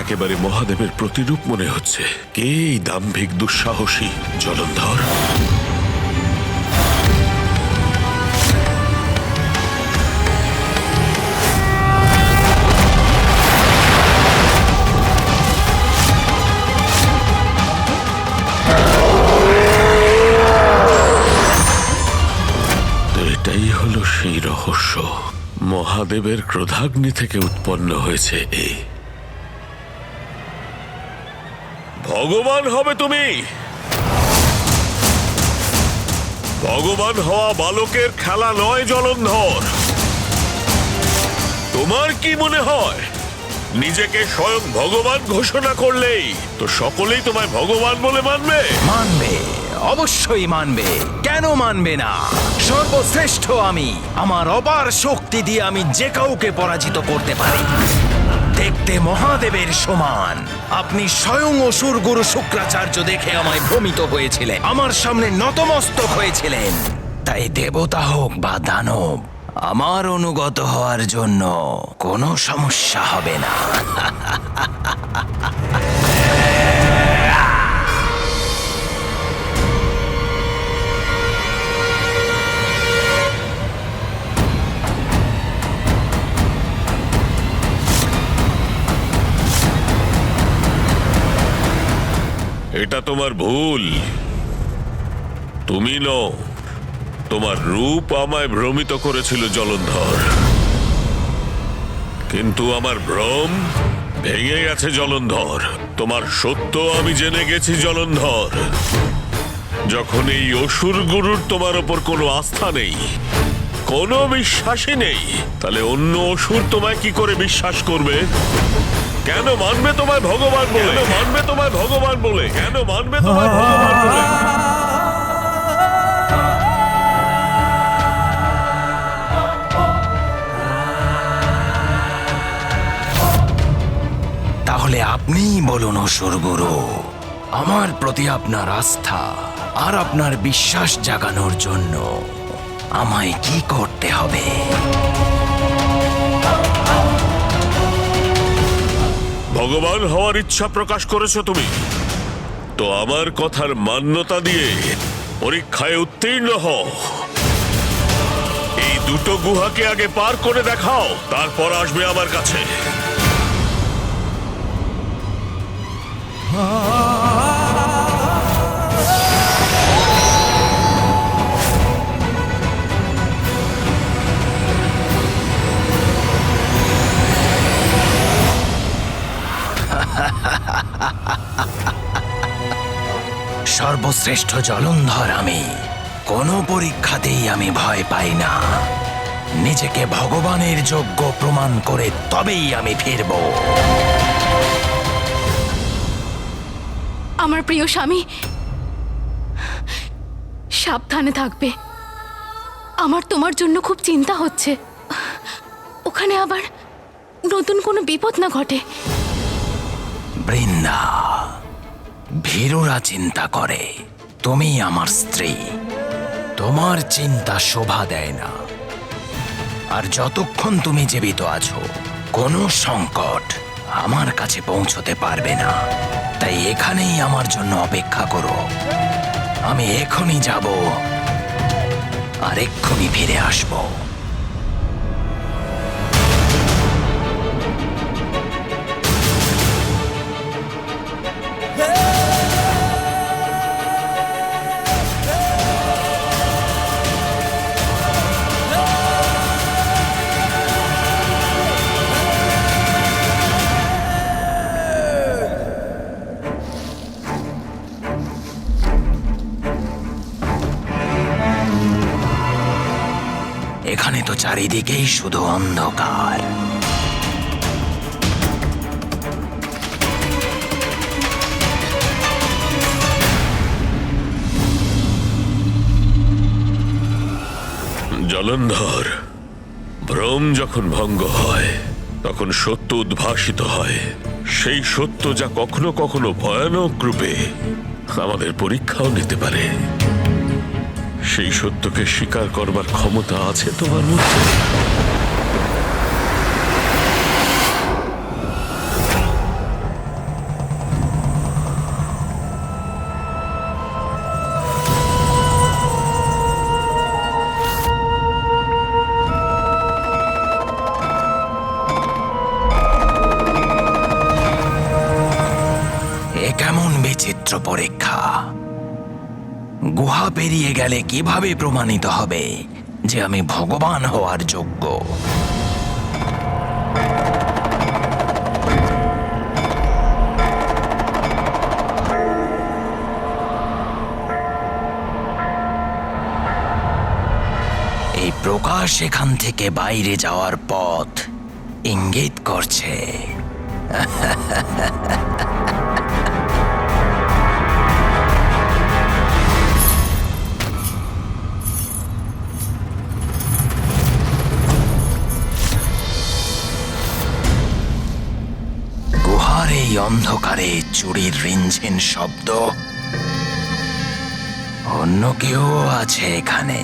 একেবারে মহাদেবের প্রতিরূপ মনে হচ্ছে। কে এই দাম্ভিক দুঃসাহসী জলন্ধর? এটাই হলো সেই রহস্য। মহাদেবের ক্রোধাগ্নি থেকে উৎপন্ন হয়েছে এই। ভগবান হবে তুমি? ভগবান হওয়া বালকের খেলা নয় জলন্ধর। তোমার কি মনে হয় নিজেকে স্বয়ং ভগবান ঘোষণা করলেই তো সকলেই তোমায় ভগবান বলে মানবে? মানবে, অবশ্যই মানবে। কেন মানবে না? সর্বশ্রেষ্ঠ আমি। আমার অপার শক্তি দিয়ে আমি যে কাউকে পরাজিত করতে পারি। দেখতে মহাদেবের সমান। আপনি স্বয়ং অসুর গুরু শুক্রাচার্য দেখে আমায় ভ্রমিত হয়েছিলেন, আমার সামনে নতমস্তক হয়েছিলেন। তাই দেবতা হোক বা দানব, আমার অনুগত হওয়ার জন্য কোনো সমস্যা হবে না। এটা তোমার ভুল। তুমি নও, তোমার রূপ আমায় ভ্রমিত করেছিল জলন্ধর। কিন্তু আমার ভ্রম ভেঙে গেছে জলন্ধর। তোমার সত্য আমি জেনে গেছি জলন্ধর। যখন এই অসুর গুরুর তোমার ওপর কোনো আস্থা নেই, কোনো বিশ্বাসই নেই, তাহলে অন্য অসুর তোমায় কি করে বিশ্বাস করবে? কেন মানবে তোমায় ভগবান বলে? কেন মানবে তোমায় ভগবান বলে? কেন মানবে তোমায় ভগবান বলে? তাহলে আপনিই বলুন অসুর গুরু, আমার প্রতি আপনার আস্থা আর আপনার বিশ্বাস জাগানোর জন্য আমায় কি করতে হবে? ভগবান হওয়ার ইচ্ছা প্রকাশ করেছো তুমি, তো আমার কথার মান্যতা দিয়ে পরীক্ষায় উত্তীর্ণ হও। এই দুটো গুহাকে আগে পার করে দেখাও, তারপর আসবে আমার কাছে। সর্বশ্রেষ্ঠ জলন্ধর আমি। কোনো পরীক্ষাতেই আমি ভয় পাই না। নিজেকে ভগবানের যোগ্য প্রমাণ করে তবেই আমি ফিরব। আমার প্রিয় স্বামী, সাবধানে থাকবে। আমার তোমার জন্য খুব চিন্তা হচ্ছে। ওখানে আবার নতুন কোনো বিপদ না ঘটে। বৃন্দা, ভীরুরা চিন্তা করে, তুমি আমার স্ত্রী, তোমার চিন্তা শোভা দেয় না। আর যতক্ষণ তুমি জীবিত আছো, কোনো সংকট আমার কাছে পৌঁছতে পারবে না। তাই এখানেই আমার জন্য অপেক্ষা করো। আমি এখনই যাব আর এক্ষুনি ফিরে আসবো। এখানে তো চারিদিকেই শুধু অন্ধকার। জলন্ধর, ভ্রম যখন ভঙ্গ হয় তখন সত্য উদ্ভাসিত হয়। সেই সত্য যা কখনো কখনো ভয়ানক রূপে আমাদের পরীক্ষাও নিতে পারে। সেই সত্যকে স্বীকার করবার ক্ষমতা আছে তোমার মধ্যে? বিচিত্র পরীক্ষা। গুহা পেরিয়ে গেলে কিভাবে প্রমাণিত হবে যে আমি ভগবান হওয়ার যোগ্য? এই প্রকাশ এখান থেকে বাইরে যাওয়ার পথ ইঙ্গিত করছে। গুহার এই অন্ধকারে চুরির রিনঝিন শব্দ। অন্য কেউ আছে এখানে।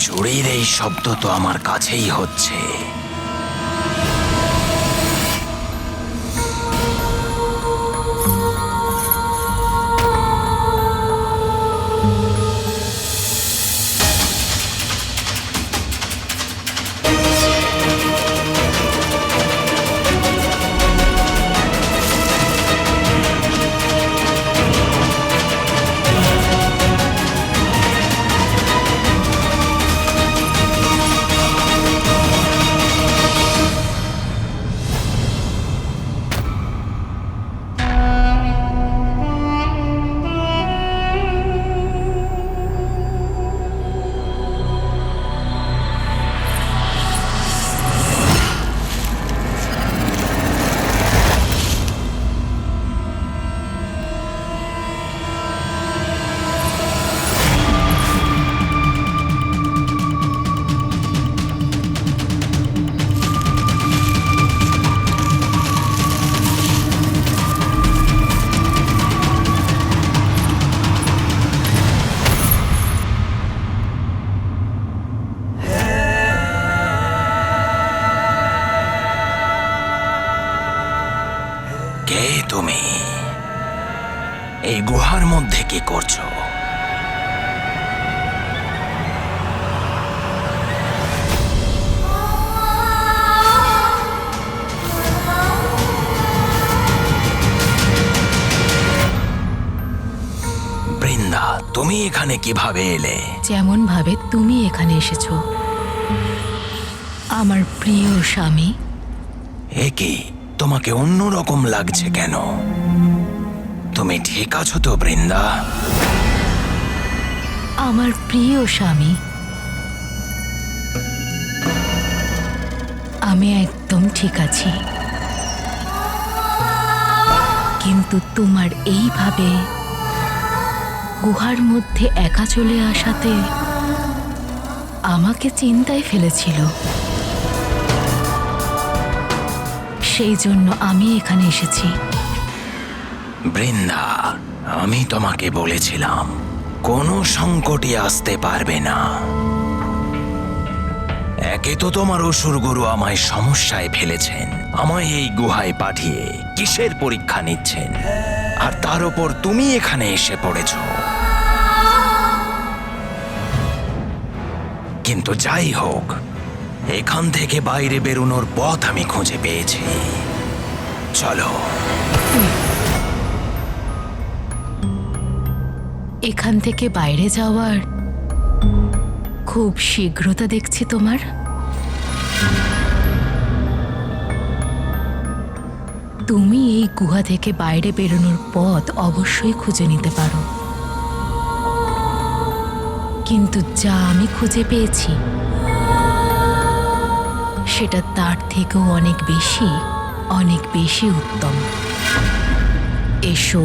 চুরির এই শব্দ তো আমার কাছেই হচ্ছে। কে তুমি? এই গুহার মধ্যে কি করছো? বৃন্দা, তুমি এখানে কিভাবে এলে? যেমন ভাবে তুমি এখানে এসেছো, আমার প্রিয় স্বামী। এ কি, তোমাকে অন্যরকম লাগছে কেন? তুমি ঠিক আছো তো বৃন্দা? আমার প্রিয় স্বামী, আমি একদম ঠিক আছি, কিন্তু তোমার এইভাবে গুহার মধ্যে একা চলে আসাতে আমাকে চিন্তায় ফেলেছিল। সেই জন্য আমি এখানে এসেছি। বৃন্দা, আমি তোমাকে বলেছিলাম কোনো সংকটই আসতে পারবে না। একে তো তোমার অসুর গুরু আমায় সমস্যায় ফেলেছেন, আমায় এই গুহায় পাঠিয়ে কিসের পরীক্ষা নিচ্ছেন, আর তার উপর তুমি এখানে এসে পড়েছ। কিন্তু যাই হোক, এখান থেকে বাইরে বেরোনোর পথ আমি খুঁজে পেয়েছি। চলো। এখান থেকে বাইরে যাওয়ার খুব শীঘ্রতা দেখছি তোমার। তুমি এই গুহা থেকে বাইরে বেরোনোর পথ অবশ্যই খুঁজে নিতে পারো, কিন্তু যা আমি খুঁজে পেয়েছি সেটা তার থেকেও অনেক বেশি উত্তম। এসো।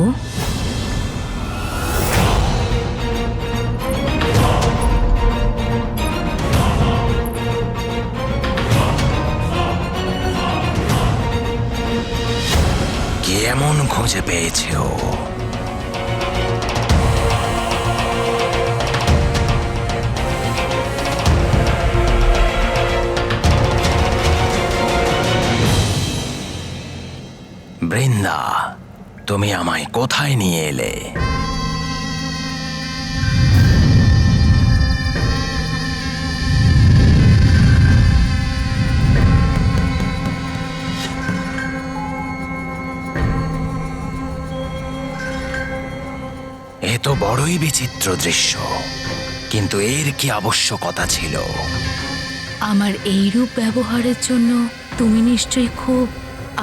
কেমন খুঁজে পেয়েছে ও? বৃন্দা, তুমি আমায় কোথায় নিয়ে এলে? এ তো বড়ই বিচিত্র দৃশ্য, কিন্তু এর কি আবশ্যকতা ছিল? আমার এই রূপ ব্যবহারের জন্য তুমি নিশ্চয়ই খুব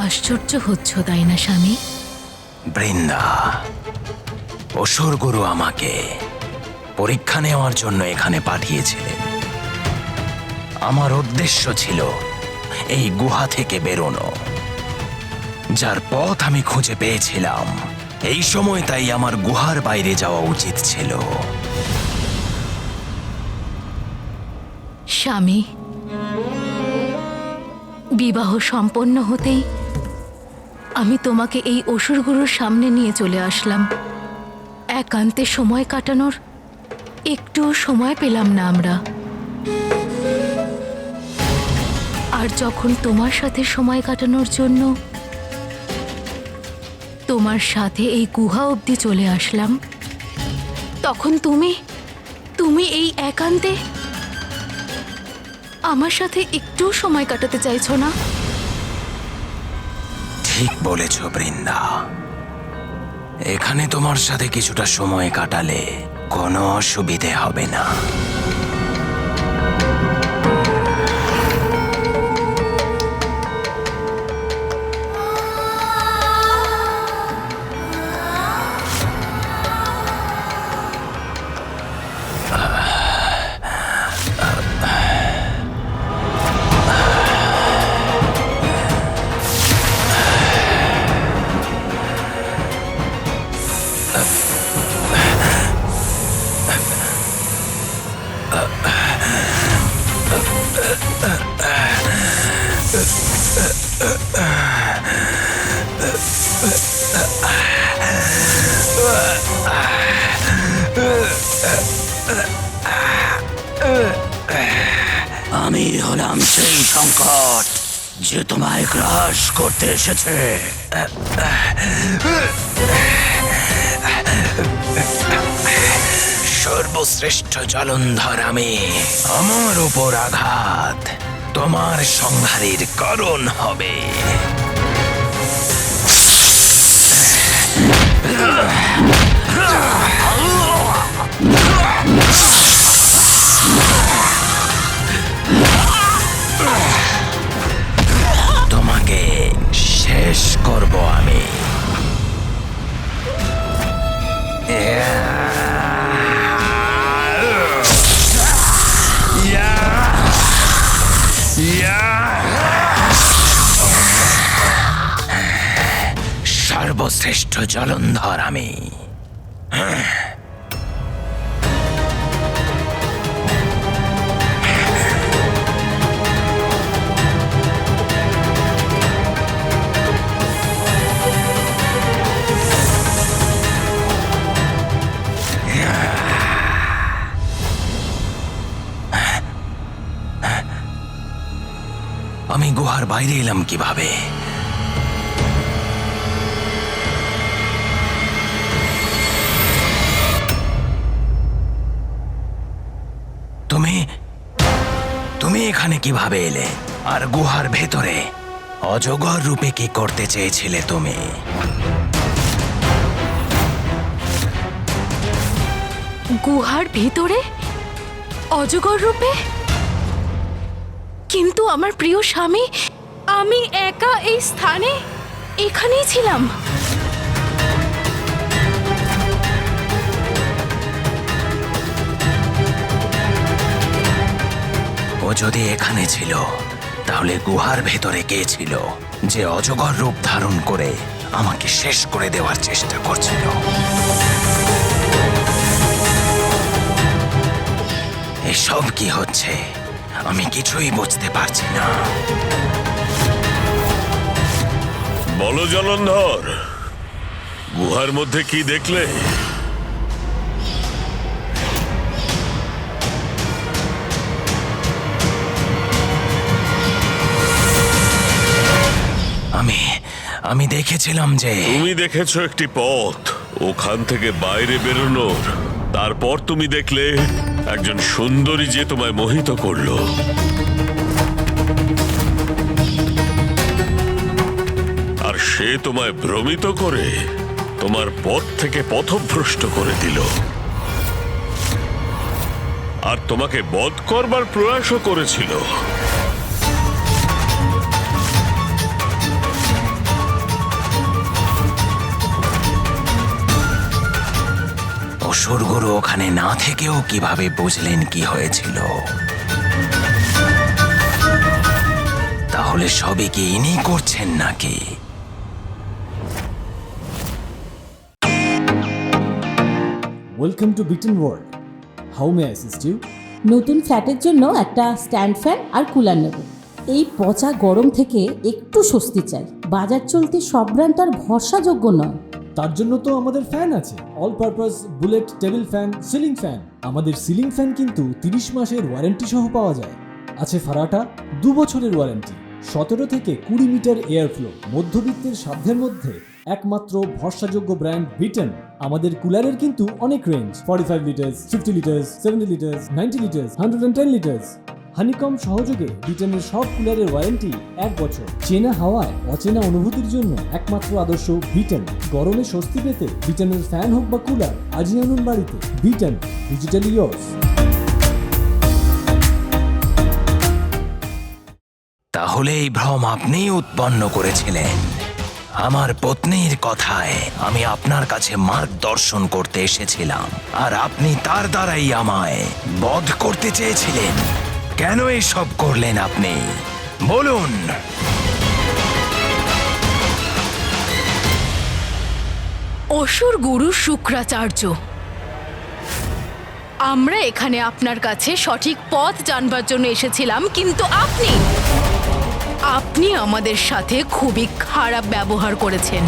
আশ্চর্য হচ্ছ, তাই না স্বামী? বৃন্দা, অসুর গুরু আমাকে পরীক্ষা নেওয়ার জন্য এখানে পাঠিয়েছিলেন। আমার উদ্দেশ্য ছিল এই গুহা থেকে বেরোনো, যার পথ আমি খুঁজে পেয়েছিলাম। এই সময় তাই আমার গুহার বাইরে যাওয়া উচিত ছিল। স্বামী, বিবাহ সম্পন্ন হতেই আমি তোমাকে এই অসুরগুলোর সামনে নিয়ে চলে আসলাম। একান্তে সময় কাটানোর একটু সময় পেলাম না আমরা। আর যখন তোমার সাথে সময় কাটানোর জন্য তোমার সাথে এই গুহা অবধি চলে আসলাম, তখন তুমি এই একান্তে আমার সাথে একটু সময় কাটাতে চাইছো না? ঠিক বলেছ বৃন্দা, এখানে তোমার সাথে কিছুটা সময় কাটালে কোনো অসুবিধে হবে না। আমি হলাম সেই সংকট যে তোমায় গ্রাস করতে এসেছে। সর্বশ্রেষ্ঠ জলন্ধর আমি। আমার উপর আঘাত তোমার সংহারের কারণ হবে। তোমাকে শেষ করব আমি। সর্বশ্রেষ্ঠ জলন্ধর আমি। আমি গুহার বাইরে এলাম কিভাবে? তুমি এখানে কিভাবে এলে? আর গুহার ভেতরে অজগর রূপে কি করতে চেয়েছিলে তুমি? গুহার ভিতরে অজগর রূপে? কিন্তু আমার প্রিয় স্বামী, আমি একা এই স্থানে এখানেই ছিলাম। ও যদি এখানে ছিল, তাহলে গুহার ভেতরে কে ছিল যে অজগর রূপ ধারণ করে আমাকে শেষ করে দেওয়ার চেষ্টা করছিল? এসব কি হচ্ছে? আমি কিছুই বুঝতে পারছি না। বলো জলন্ধর, গুহার মধ্যে কি দেখলে? আমি দেখেছিলাম যে তুমি দেখেছো একটি পথ ওখান থেকে বাইরে বেরোনোর, তারপর তুমি দেখলে একজন সুন্দরী যে তোমায় মোহিত করলো। আর সে তোমায় ভ্রমিত করে তোমার পথ থেকে পথভ্রষ্ট করে দিল, আর তোমাকে বধ করবার প্রয়াসও করেছিল। অসুরগুরু ওখানে না থেকেও কিভাবে বুঝলেন কি হয়েছিল? তাহলে সবই কি ইনি করছেন নাকি? ওয়েলকাম টু বিটেন world. How may I assist you? নতুন ফ্ল্যাটের জন্য একটা স্ট্যান্ড ফ্যান আর কুলার নেব। এই পচা গরম থেকে একটু স্বস্তি চাই। বাজার চলতে সব ব্র্যান্ড আর ভরসাযোগ্য নয়। তার জন্য তো আমাদের ফ্যান আছে, all purpose bullet table fan, ceiling fan. আমাদের সিলিং ফ্যান কিন্তু 30 মাসের ওয়ারেন্টি সহ পাওয়া যায়। আছে ফারাটা 2 বছরের ওয়ারেন্টি, 17 থেকে 20 মিটার এয়ার ফ্লো, মধ্যবিত্তের সাধ্যের মধ্যে একমাত্র ভরসাযোগ্য ব্র্যান্ড বিটেন। আমাদের কুলারের কিন্তু অনেক range, 45 litres, 50 litres, 70 litres, 90 litres, 110 litres. Honeycomb সহযোগে বিটেনের সব কুলারের ওয়ারেন্টি 1 বছর। চেনা হাওয়ায় অচেনা অনুভূতির জন্য একমাত্র আদর্শ বিটেন। গরমে স্বস্তি পেতে বিটেনের ফ্যান হোক বা কুলার, আজই আনুন বাড়িতে। Beaten, digitally yours. তাহলে এই ভ্রম আপনিই উৎপন্ন করেছিলেন। আমার পত্নীর কথায় আমি আপনার কাছে মার্গদর্শন করতে এসেছিলাম, আর আপনি তার দ্বারাই আমায় বধ করতে চেয়েছিলেন। কেন এসব করলেন আপনি বলুন? অসুর গুরু শুক্রাচার্য, আমরা এখানে আপনার কাছে সঠিক পথ জানবার জন্য এসেছিলাম, কিন্তু আপনি আমাদের সাথে খুবই খারাপ ব্যবহার করেছেন,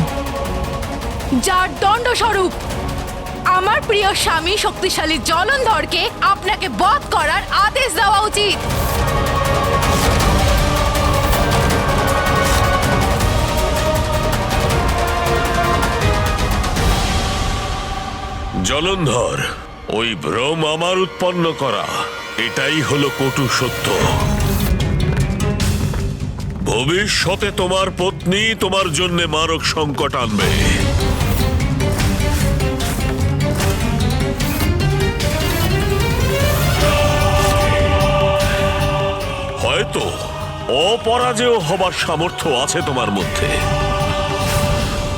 যার দণ্ডস্বরূপ আমার প্রিয় স্বামী শক্তিশালী জলন্ধরকে আপনাকে বধ করার আদেশ দেওয়া উচিত। জলন্ধর, ওই ভ্রম আমার উৎপন্ন করা, এটাই হলো কটু সত্য। ভবিষ্যতে তোমার পত্নী তোমার জন্য মারক সংকট আনবে। হয়তো অপরাজেয় হবার সামর্থ্য আছে তোমার মধ্যে,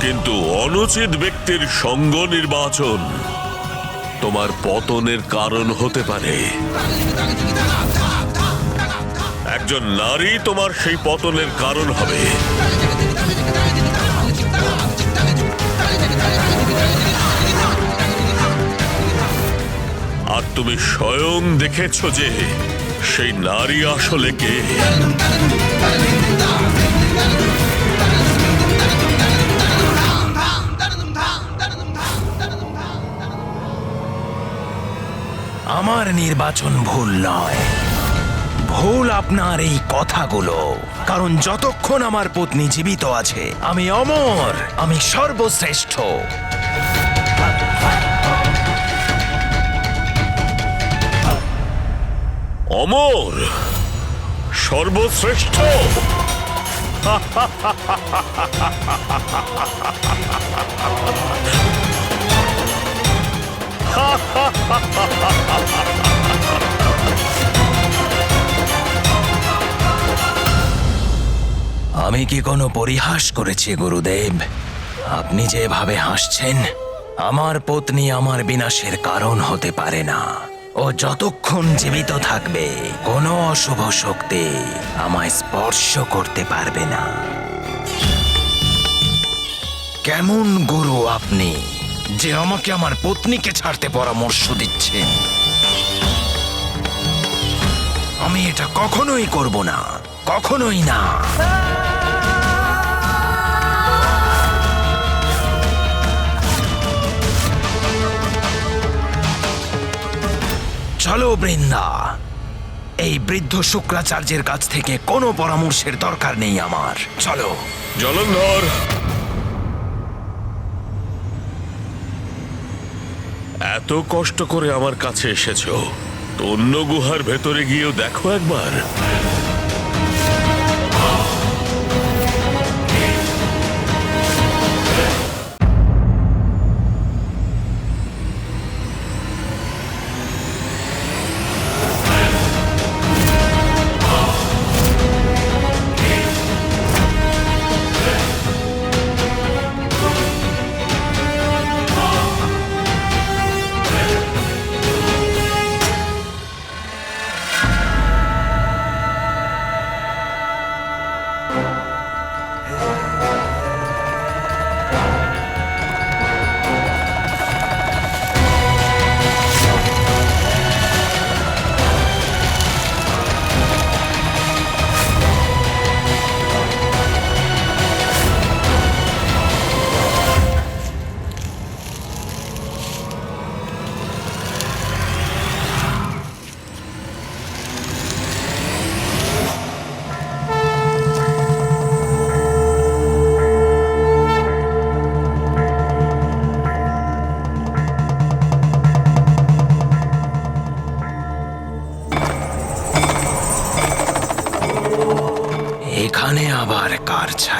কিন্তু অনুচিত ব্যক্তির সঙ্গ নির্বাচন তোমার পতনের কারণ হতে পারে। একজন নারী তোমার সেই পতনের কারণ হবে। আর তুমি স্বয়ং দেখেছ যে সেই নারী আসলে কে। আমার নির্বাচন ভুল নয়, ভুল আপনার এই কথাগুলো। কারণ যতক্ষণ আমার পত্নী জীবিত আছে আমি অমর, আমি সর্বশ্রেষ্ঠ। অমর, সর্বশ্রেষ্ঠ? আমি কি কোনো পরিহাস করেছি গুরুদেব? আপনি যেভাবে হাসছেন, আমার পত্নী আমার বিনাশের কারণ হতে পারে না। ও যতক্ষণ জীবিত থাকবে কোনো অশুভ শক্তি আমায় স্পর্শ করতে পারবে না। কেমন গুরু আপনি যে আমাকে আমার পত্নীকে ছাড়তে পরামর্শ দিচ্ছেন? আমি এটা কখনোই করব না, কখনোই না। চলো বৃন্দা, এই বৃদ্ধ শুক্রাচার্যের কাছ থেকে কোনো পরামর্শের দরকার নেই আমার। চলো। জলন্ধর, এত কষ্ট করে আমার কাছে এসেছো, তো অন্য গুহার ভেতরে গিয়েও দেখো একবার। এখানে আবার কার ছায়া?